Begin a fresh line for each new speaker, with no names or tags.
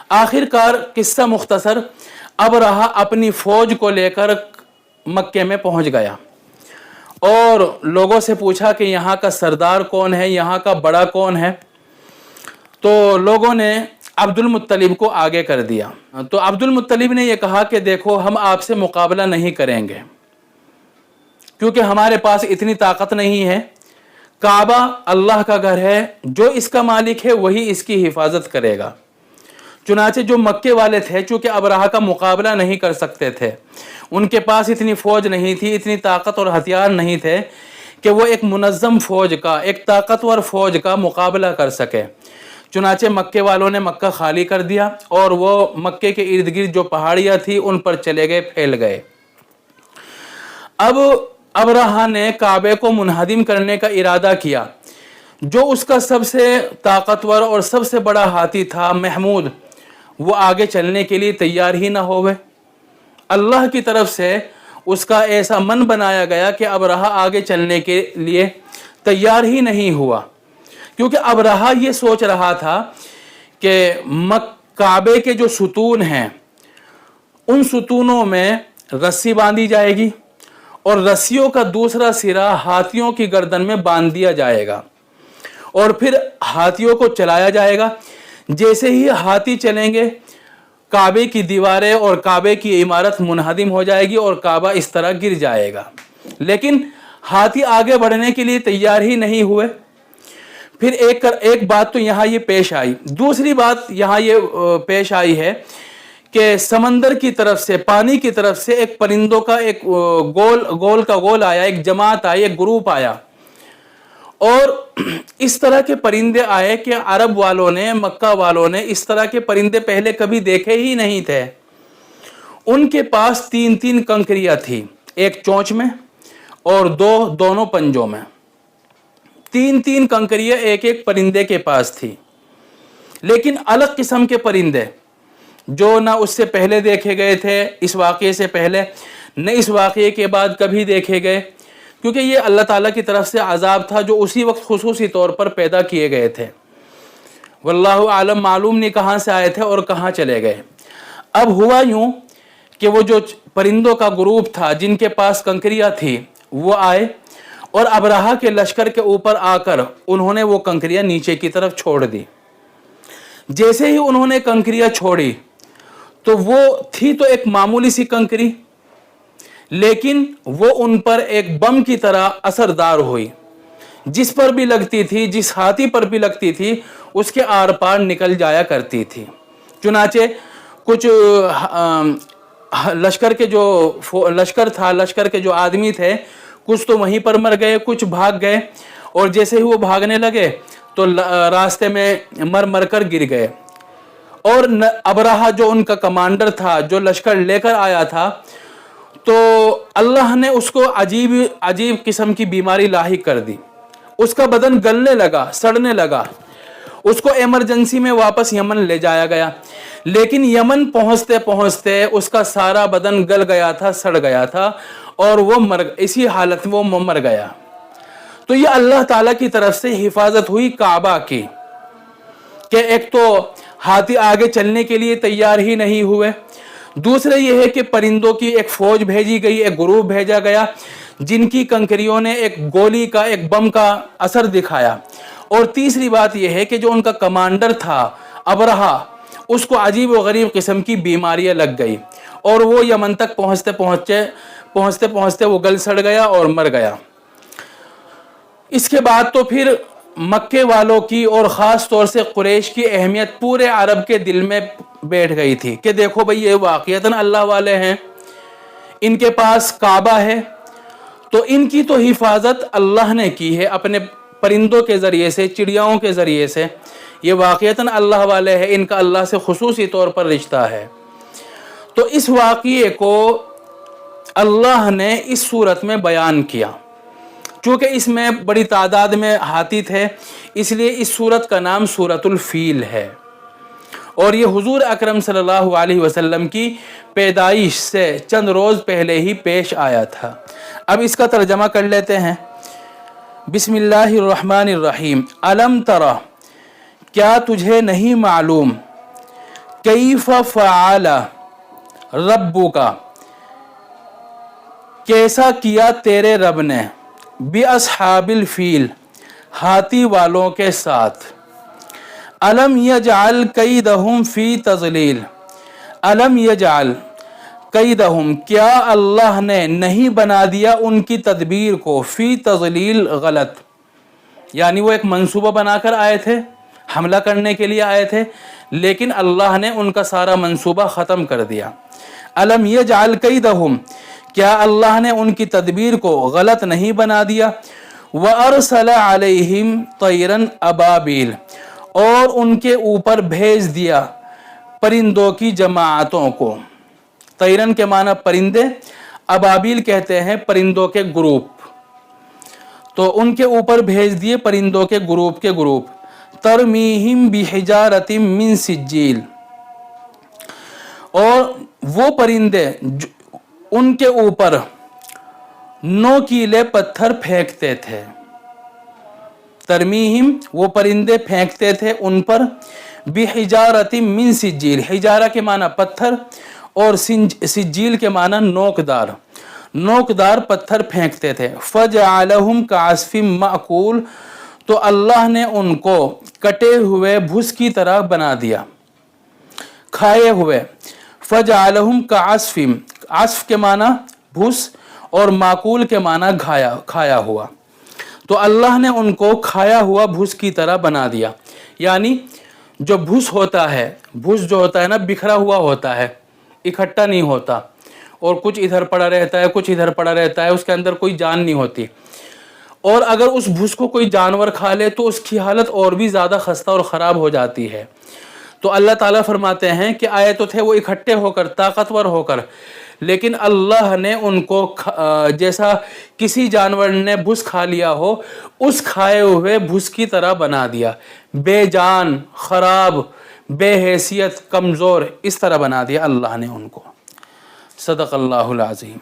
आखिरकार किस्सा मुख्तसर, अबरहा अपनी फौज को लेकर मक्के में पहुंच गया और लोगों से पूछा कि यहाँ का सरदार कौन है, यहाँ का बड़ा कौन है। तो लोगों ने अब्दुल मुत्तलिब को आगे कर दिया। तो अब्दुल मुत्तलिब ने यह कहा कि देखो, हम आपसे मुकाबला नहीं करेंगे क्योंकि हमारे पास इतनी ताकत नहीं है। काबा अल्लाह का घर है, जो इसका मालिक है वही इसकी हिफाजत करेगा। चुनाचे जो मक्के वाले थे, चूँकि अबरहा का मुकाबला नहीं कर सकते थे, उनके पास इतनी फ़ौज नहीं थी, इतनी ताकत और हथियार नहीं थे कि वो एक मुनज़्ज़म फ़ौज का, एक ताकतवर फ़ौज का मुकाबला कर सके। चुनाचे मक्के वालों ने मक्का खाली कर दिया और वो मक्के के इर्द गिर्द जो पहाड़ियाँ थी उन पर चले गए, फैल गए। अब अबरहा ने काबे को मुनहदिम करने का इरादा किया। जो उसका सबसे ताकतवर और सबसे बड़ा हाथी था महमूद, वो आगे चलने के लिए तैयार ही ना होवे। अल्लाह की तरफ से उसका ऐसा मन बनाया गया कि अबरहा आगे चलने के लिए तैयार ही नहीं हुआ, क्योंकि अबरहा ये सोच रहा था कि काबे के जो सुतून हैं उन सुतूनों में रस्सी बांधी जाएगी और रस्सियों का दूसरा सिरा हाथियों की गर्दन में बांध दिया जाएगा और फिर हाथियों को चलाया जाएगा। जैसे ही हाथी चलेंगे, काबे की दीवारें और काबे की इमारत मुनहदिम हो जाएगी और काबा इस तरह गिर जाएगा। लेकिन हाथी आगे बढ़ने के लिए तैयार ही नहीं हुए। फिर एक बात तो यहाँ ये पेश आई। दूसरी बात यहाँ ये पेश आई है कि समंदर की तरफ से, पानी की तरफ से एक परिंदों का एक गोल आया, एक जमात आई, एक ग्रुप आया और इस तरह के परिंदे आए कि अरब वालों ने, मक्का वालों ने इस तरह के परिंदे पहले कभी देखे ही नहीं थे। उनके पास 3-3 कंकरियां थी, एक चोंच में और दोनों पंजों में। 3-3 कंकरियां एक एक परिंदे के पास थी, लेकिन अलग किस्म के परिंदे जो ना उससे पहले देखे गए थे, इस वाक़ये से पहले, न इस वाक़ये के बाद कभी देखे गए, क्योंकि ये अल्लाह ताला की तरफ से अजाब था जो उसी वक्त खुसूसी तौर पर पैदा किए गए थे। वल्लाहु आलम, मालूम नहीं कहाँ से आए थे और कहाँ चले गए। अब हुआ यूँ कि वो जो परिंदों का ग्रुप था जिनके पास कंकरियाँ थी, वो आए और अबरहा के लश्कर के ऊपर आकर उन्होंने वो कंकरियाँ नीचे की तरफ छोड़ दी। जैसे ही उन्होंने कंकरियाँ छोड़ी तो वो थी तो एक मामूली सी कंकरी, लेकिन वो उन पर एक बम की तरह असरदार हुई। जिस पर भी लगती थी, जिस हाथी पर भी लगती थी, उसके आर पार निकल जाया करती थी। चुनाचे कुछ लश्कर के जो आदमी थे, कुछ तो वहीं पर मर गए, कुछ भाग गए और जैसे ही वो भागने लगे तो रास्ते में मर कर गिर गए। और अबरहा जो उनका कमांडर था, जो लश्कर लेकर आया था, तो अल्लाह ने उसको अजीब किस्म की बीमारी लाहिक कर दी। उसका बदन गलने लगा, सड़ने लगा। उसको इमरजेंसी में वापस यमन ले जाया गया, लेकिन यमन पहुंचते पहुंचते उसका सारा बदन गल गया था, सड़ गया था और वो इसी हालत में वो मर गया। तो ये अल्लाह ताला की तरफ से हिफाजत हुई काबा की, कि एक तो हाथी आगे चलने के लिए तैयार ही नहीं हुए, दूसरे ये है कि परिंदों की एक फौज भेजी गई, एक ग्रुप भेजा गया जिनकी कंकरियों ने एक गोली का, एक बम का असर दिखाया, और तीसरी बात यह है कि जो उनका कमांडर था अबरहा, उसको अजीब व गरीब किस्म की बीमारियां लग गई और वो यमन तक पहुंचते पहुंचते वो गल सड़ गया और मर गया। इसके बाद तो फिर मक्के वालों की और ख़ास तौर से कुरैश की अहमियत पूरे अरब के दिल में बैठ गई थी कि देखो भाई, ये वाक़ियतन अल्लाह वाले हैं, इनके पास काबा है, तो इनकी तो हिफाजत अल्लाह ने की है अपने परिंदों के ज़रिए से, चिड़ियाओं के ज़रिए से। ये वाक़ियतन अल्लाह वाले हैं, इनका अल्लाह से खुसूसी तौर पर रिश्ता है। तो इस वाक़ये को अल्लाह ने इस सूरत में बयान किया। चूँकि इसमें बड़ी तादाद में हाथी थे, इसलिए इस सूरत का नाम सूरतुल फील है और ये हुजूर अकरम सल्लल्लाहु अलैहि वसल्लम की पैदाइश से चंद रोज़ पहले ही पेश आया था। अब इसका तर्जमा कर लेते हैं। बिस्मिल्लाहिर्रहमानिर्रहीम। अलम तरा, क्या तुझे नहीं मालूम, کیف فعل ربک، کیسا کیا تیرے رب نے، باصحاب الفیل، ہاتھی والوں کے ساتھ، الم یجعل کیدہم فی تضلیل، الم یجعل کیدہم، کیا اللہ نے نہیں بنا دیا ان کی تدبیر کو، فی تضلیل، غلط، یعنی وہ ایک منصوبہ بنا کر آئے تھے، حملہ کرنے کے لیے آئے تھے، لیکن اللہ نے ان کا سارا منصوبہ ختم کر دیا۔ الم یجعل کیدہم، کیا اللہ نے ان کی تدبیر کو غلط نہیں بنا دیا، وارسل علیہم طیرا ابابیل، اور ان کے اوپر بھیج دیا پرندوں کی جماعتوں کو، طیرن کے معنی پرندے، ابابیل کہتے ہیں پرندوں کے گروپ، تو ان کے اوپر بھیج دیے پرندوں کے گروپ، ترمیہم بحجارۃ من سجیل، اور وہ پرندے ان کے اوپر نوکیلے پتھر پھینکتے تھے، ترمیہم، وہ پرندے پھینکتے تھے ان پر، بحجارۃ من سجیل، حجارہ کے معنی پتھر اور سجیل کے معنی نوکدار پتھر پھینکتے تھے، فجعلہم کعصف مأکول، تو اللہ نے ان کو کٹے ہوئے بھس کی طرح بنا دیا، کھائے ہوئے، فجعلہم کعصف، عصف کے معنی بھس اور معقول کے معنی کھایا ہوا، تو اللہ نے ان کو کھایا ہوا بھس کی طرح بنا دیا، یعنی جو بھس ہوتا ہے، بھس جو ہوتا ہے نا بکھرا ہوا ہوتا ہے، اکٹھا نہیں ہوتا، اور کچھ ادھر پڑا رہتا ہے کچھ ادھر پڑا رہتا ہے، اس کے اندر کوئی جان نہیں ہوتی، اور اگر اس بھس کو کوئی جانور کھا لے تو اس کی حالت اور بھی زیادہ خستہ اور خراب ہو جاتی ہے۔ تو اللہ تعالیٰ فرماتے ہیں کہ آئے تو تھے وہ اکٹھے ہو کر، طاقتور ہو کر، لیکن اللہ نے ان کو جیسا کسی جانور نے بھس کھا لیا ہو اس کھائے ہوئے بھس کی طرح بنا دیا، بے جان، خراب، بے حیثیت، کمزور، اس طرح بنا دیا اللہ نے ان کو۔ صدق اللہ العظیم۔